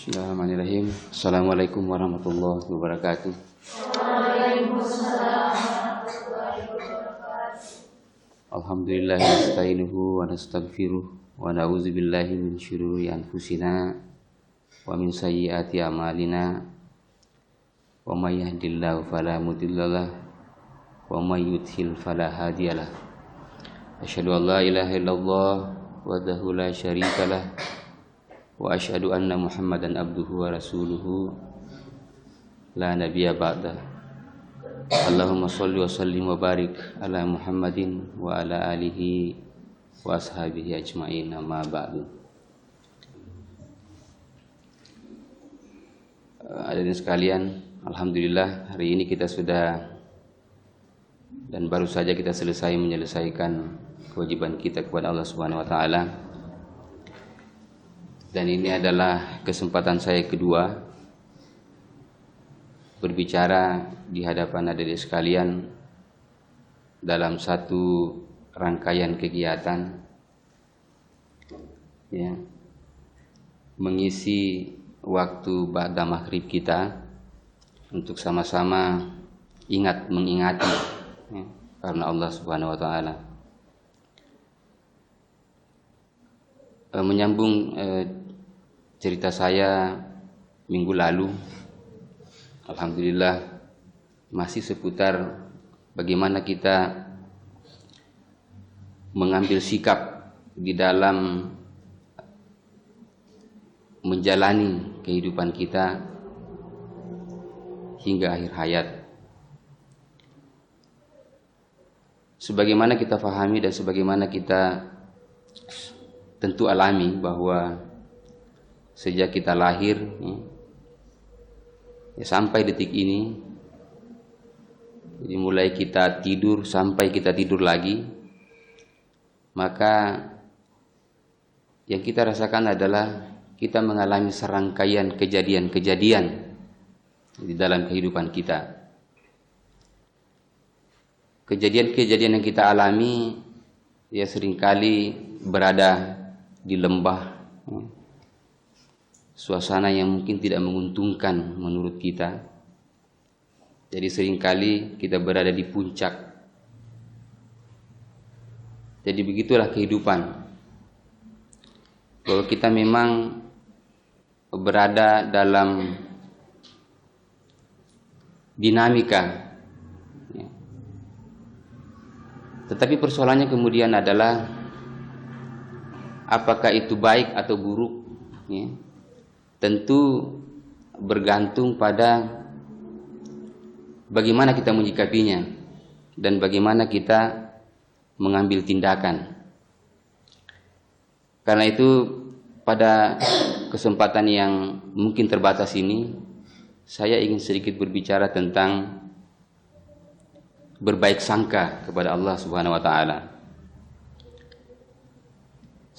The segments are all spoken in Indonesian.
Bismillahirrahmanirrahim. Assalamualaikum warahmatullahi wabarakatuh. Waalaikumsalam warahmatullahi wabarakatuh. Alhamdulillah nasta'inuhu wa nastaghfiruh wa na'udzu billahi min syururi anfusina wa min sayyiati a'malina. Wa may yahdihillahu fala mudhillalah wa may yudhlil fala hadiyalah. Asyhadu an la ilaha illallah wahdahu la syarikalah wa asyhadu anna Muhammadan abduhu wa rasuluhu la nabiyya ba'da. Allahumma sholli wa sallim wa barik ala Muhammadin wa ala alihi wa ashabihi ajma'in, amma ba'du. Hadirin sekalian, alhamdulillah hari ini kita sudah dan baru saja kita menyelesaikan kewajiban kita kepada Allah Subhanahu wa taala. Dan ini adalah kesempatan saya kedua berbicara di hadapan adik-adik sekalian dalam satu rangkaian kegiatan, ya, mengisi waktu ba'da maghrib kita untuk sama-sama mengingati, ya, karena Allah Subhanahu wa taala. Menyambung cerita saya minggu lalu, alhamdulillah masih seputar bagaimana kita mengambil sikap di dalam menjalani kehidupan kita hingga akhir hayat. Sebagaimana kita fahami dan sebagaimana kita tentu alami bahwa sejak kita lahir, ya, sampai detik ini, jadi mulai kita tidur sampai kita tidur lagi, maka yang kita rasakan adalah kita mengalami serangkaian kejadian-kejadian di dalam kehidupan kita. Kejadian-kejadian yang kita alami, ya, seringkali berada di lembah, ya, suasana yang mungkin tidak menguntungkan menurut kita. Jadi seringkali kita berada di puncak. Jadi begitulah kehidupan. Kalau kita memang berada dalam dinamika, ya. Tetapi persoalannya kemudian adalah apakah itu baik atau buruk, ya, tentu bergantung pada bagaimana kita menyikapinya dan bagaimana kita mengambil tindakan. Karena itu pada kesempatan yang mungkin terbatas ini, saya ingin sedikit berbicara tentang berbaik sangka kepada Allah Subhanahu wa taala.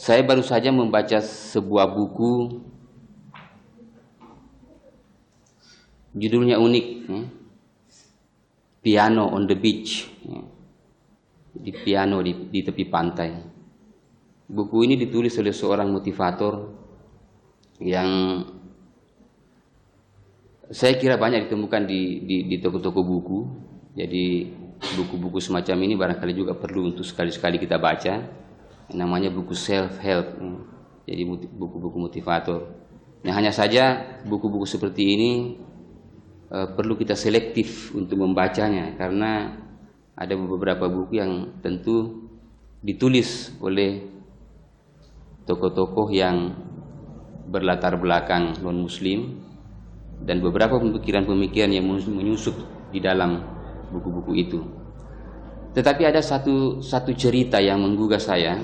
Saya baru saja membaca sebuah buku, judulnya unik, ya, Piano on the Beach, ya, di piano di tepi pantai. Buku ini ditulis oleh seorang motivator yang saya kira banyak ditemukan di toko-toko buku. Jadi buku-buku semacam ini barangkali juga perlu untuk sekali-sekali kita baca. Namanya buku self-help, jadi buku-buku motivator. Nah, hanya saja buku-buku seperti ini perlu kita selektif untuk membacanya, karena ada beberapa buku yang tentu ditulis oleh tokoh-tokoh yang berlatar belakang non-muslim, dan beberapa pemikiran-pemikiran yang menyusup di dalam buku-buku itu. Tetapi ada satu cerita yang menggugah saya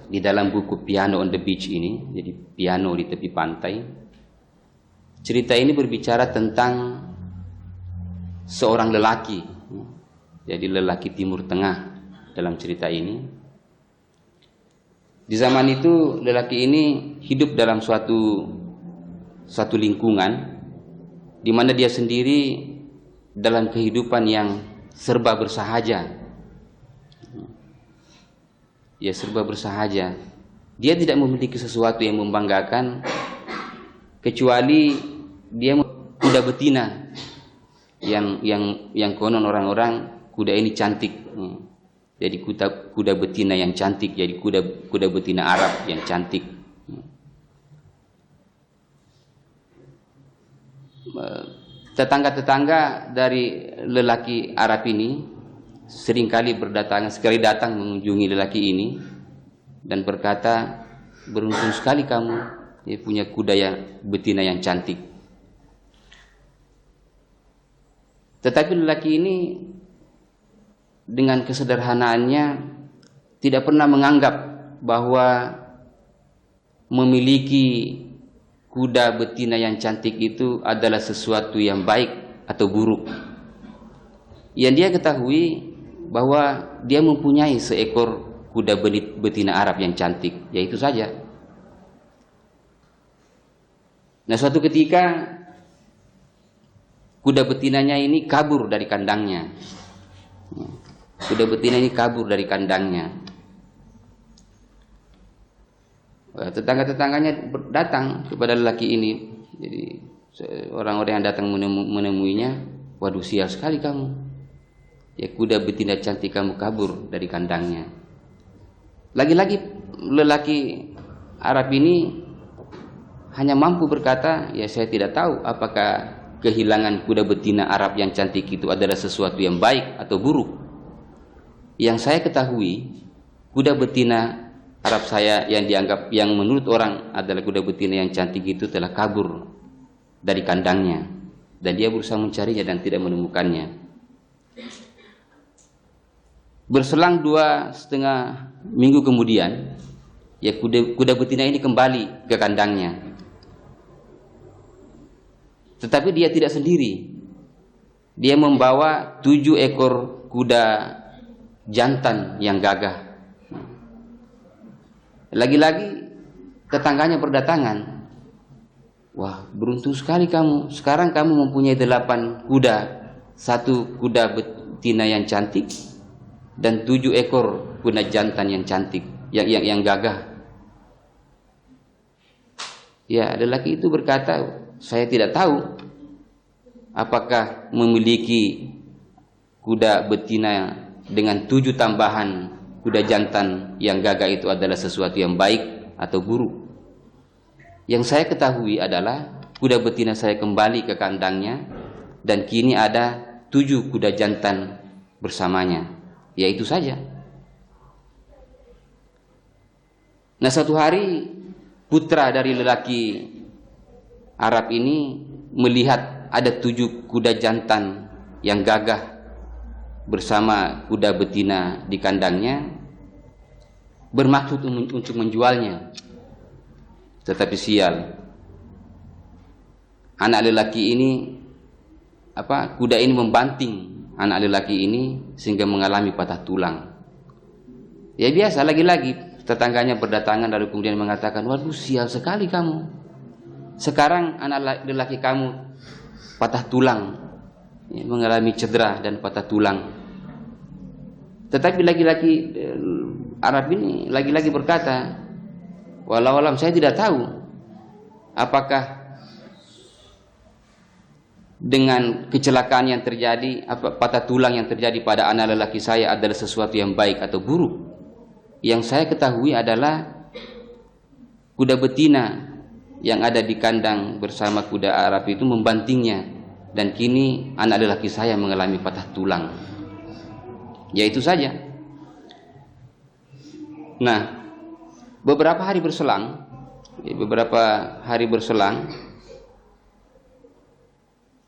di dalam buku Piano on the Beach ini, jadi piano di tepi pantai. Cerita ini berbicara tentang seorang lelaki, jadi lelaki Timur Tengah dalam cerita ini. Di zaman itu lelaki ini hidup dalam suatu lingkungan di mana dia sendiri dalam kehidupan yang serba bersahaja. Dia serba bersahaja. Dia tidak memiliki sesuatu yang membanggakan kecuali dia kuda betina yang konon orang-orang kuda ini cantik. Jadi kuda betina yang cantik, jadi kuda betina Arab yang cantik. Tetangga-tetangga dari lelaki Arab ini sekali datang mengunjungi lelaki ini dan berkata, beruntung sekali kamu, dia punya kuda yang betina yang cantik. Tetapi lelaki ini dengan kesederhanaannya tidak pernah menganggap bahwa memiliki kuda betina yang cantik itu adalah sesuatu yang baik atau buruk. Yang dia ketahui bahwa dia mempunyai seekor kuda betina Arab yang cantik, yaitu saja. Nah, suatu ketika kuda betinanya ini kabur dari kandangnya. Kuda betina ini kabur dari kandangnya. Tetangga-tetangganya datang kepada lelaki ini. Jadi orang-orang yang datang menemuinya, waduh, sial sekali kamu. Ya, kuda betina cantik kamu kabur dari kandangnya. Lagi-lagi lelaki Arab ini hanya mampu berkata, ya saya tidak tahu apakah kehilangan kuda betina Arab yang cantik itu adalah sesuatu yang baik atau buruk. Yang saya ketahui, kuda betina Arab saya yang menurut orang adalah kuda betina yang cantik itu telah kabur dari kandangnya, dan dia berusaha mencarinya dan tidak menemukannya. Berselang 2,5 minggu kemudian, ya kuda betina ini kembali ke kandangnya. Tetapi dia tidak sendiri. Dia membawa 7 ekor kuda jantan yang gagah. Lagi-lagi tetangganya berdatangan. Wah, beruntung sekali kamu. Sekarang kamu mempunyai 8 kuda. 1 kuda betina yang cantik dan 7 ekor kuda jantan yang cantik, yang gagah. Ya, lelaki itu berkata, saya tidak tahu apakah memiliki kuda betina dengan 7 tambahan kuda jantan yang gagah itu adalah sesuatu yang baik atau buruk. Yang saya ketahui adalah kuda betina saya kembali ke kandangnya dan kini ada 7 kuda jantan bersamanya. Ya, itu saja. Nah, suatu hari putra dari lelaki Arab ini melihat ada 7 kuda jantan yang gagah bersama kuda betina di kandangnya, bermaksud untuk menjualnya. Tetapi sial, anak lelaki ini kuda ini membanting anak lelaki ini sehingga mengalami patah tulang. Ya biasa, lagi-lagi tetangganya berdatangan lalu kemudian mengatakan, waduh, sial sekali kamu. Sekarang anak lelaki kamu patah tulang, ya, mengalami cedera dan patah tulang. Tetapi laki-laki Arab ini lagi-lagi berkata, walau alam, saya tidak tahu apakah dengan kecelakaan yang terjadi, patah tulang yang terjadi pada anak lelaki saya adalah sesuatu yang baik atau buruk. Yang saya ketahui adalah kuda betina yang ada di kandang bersama kuda Arab itu membantingnya, dan kini anak lelaki saya mengalami patah tulang. Ya, itu saja. Nah, beberapa hari berselang,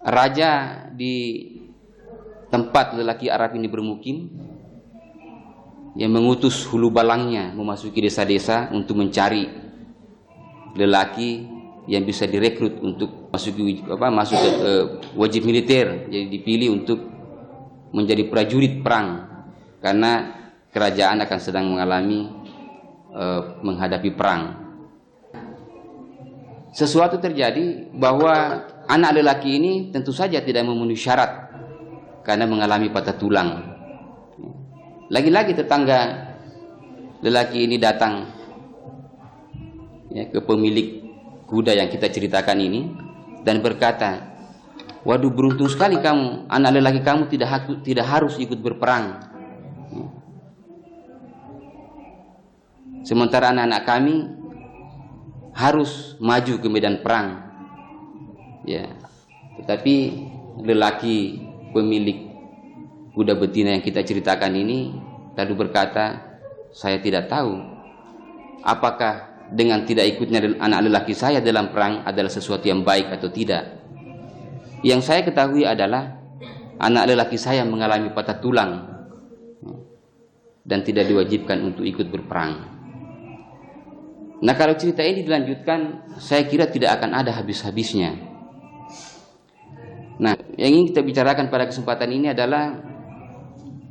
raja di tempat lelaki Arab ini bermukim yang mengutus hulu balangnya memasuki desa-desa untuk mencari lelaki yang bisa direkrut untuk masuk ke wajib militer, jadi dipilih untuk menjadi prajurit perang karena kerajaan akan sedang menghadapi perang. Sesuatu terjadi bahwa anak lelaki ini tentu saja tidak memenuhi syarat karena mengalami patah tulang. Lagi-lagi tetangga lelaki ini datang, ya, ke pemilik kuda yang kita ceritakan ini dan berkata, waduh beruntung sekali kamu, anak lelaki kamu tidak harus ikut berperang. Sementara anak-anak kami harus maju ke medan perang. Ya. Tetapi lelaki pemilik kuda betina yang kita ceritakan ini lalu berkata, saya tidak tahu apakah dengan tidak ikutnya anak lelaki saya dalam perang adalah sesuatu yang baik atau tidak. Yang saya ketahui adalah anak lelaki saya mengalami patah tulang dan tidak diwajibkan untuk ikut berperang. Nah, kalau cerita ini dilanjutkan, saya kira tidak akan ada habis-habisnya. Nah, yang ingin kita bicarakan pada kesempatan ini adalah,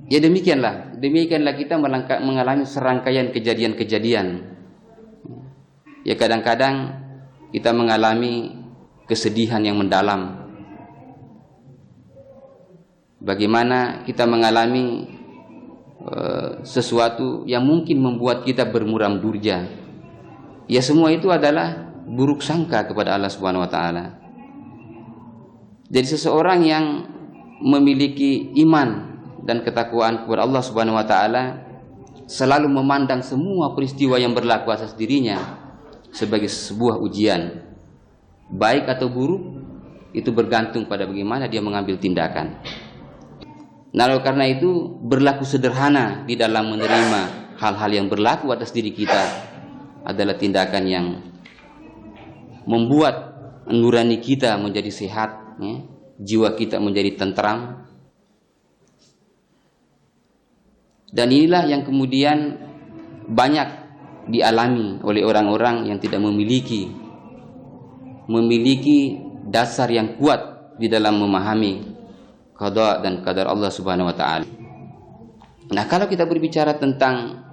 ya demikianlah kita mengalami serangkaian kejadian-kejadian. Ya kadang-kadang kita mengalami kesedihan yang mendalam. Bagaimana kita mengalami sesuatu yang mungkin membuat kita bermuram durja. Ya semua itu adalah buruk sangka kepada Allah Subhanahu wa taala. Jadi seseorang yang memiliki iman dan ketakwaan kepada Allah Subhanahu wa taala selalu memandang semua peristiwa yang berlaku atas dirinya sebagai sebuah ujian. Baik atau buruk itu bergantung pada bagaimana dia mengambil tindakan. Nah, oleh karena itu berlaku sederhana di dalam menerima hal-hal yang berlaku atas diri kita adalah tindakan yang membuat nurani kita menjadi sehat, ya, jiwa kita menjadi tentram. Dan inilah yang kemudian banyak dialami oleh orang-orang yang tidak memiliki dasar yang kuat di dalam memahami qada dan qadar Allah Subhanahu wa taala. Nah, kalau kita berbicara tentang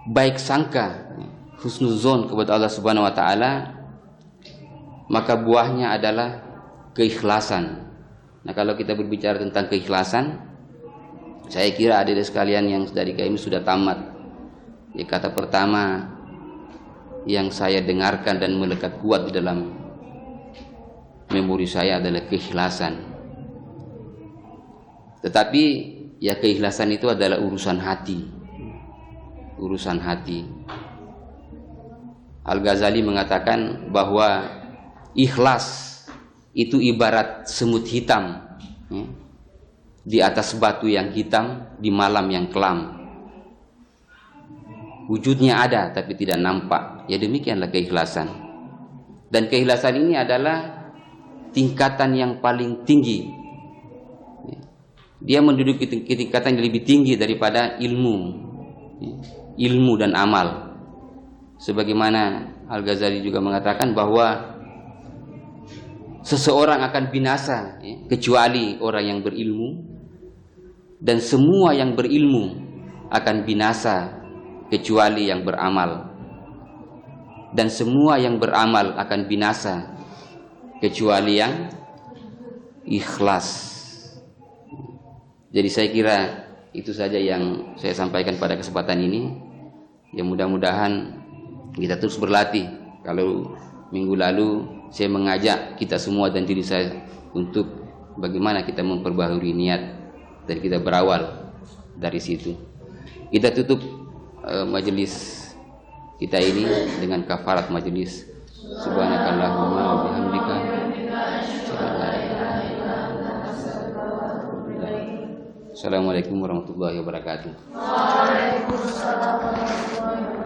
baik sangka, husnuzon kepada Allah Subhanahu wa taala, maka buahnya adalah keikhlasan. Nah, kalau kita berbicara tentang keikhlasan, saya kira adik-adik sekalian yang dari kami sudah tamat. Ya, kata pertama yang saya dengarkan dan melekat kuat di dalam memori saya adalah keikhlasan. Tetapi ya keikhlasan itu adalah urusan hati. Urusan hati. Al-Ghazali mengatakan bahwa ikhlas itu ibarat semut hitam, ya, di atas batu yang hitam di malam yang kelam. Wujudnya ada tapi tidak nampak. Ya demikianlah keikhlasan. Dan keikhlasan ini adalah tingkatan yang paling tinggi. Dia menduduki tingkatan yang lebih tinggi daripada ilmu dan amal. Sebagaimana Al-Ghazali juga mengatakan bahwa seseorang akan binasa, ya, kecuali orang yang berilmu, dan semua yang berilmu akan binasa kecuali yang beramal, dan semua yang beramal akan binasa kecuali yang ikhlas. Jadi saya kira itu saja yang saya sampaikan pada kesempatan ini. Ya mudah-mudahan kita terus berlatih. Kalau minggu lalu saya mengajak kita semua dan diri saya untuk bagaimana kita memperbaharui niat, dan kita berawal dari situ. Kita tutup majelis kita ini dengan kafarat majelis. Subhanakallahumma wa bihamdika. Assalamualaikum warahmatullahi wabarakatuh. Waalaikumsalam warahmatullahi wabarakatuh.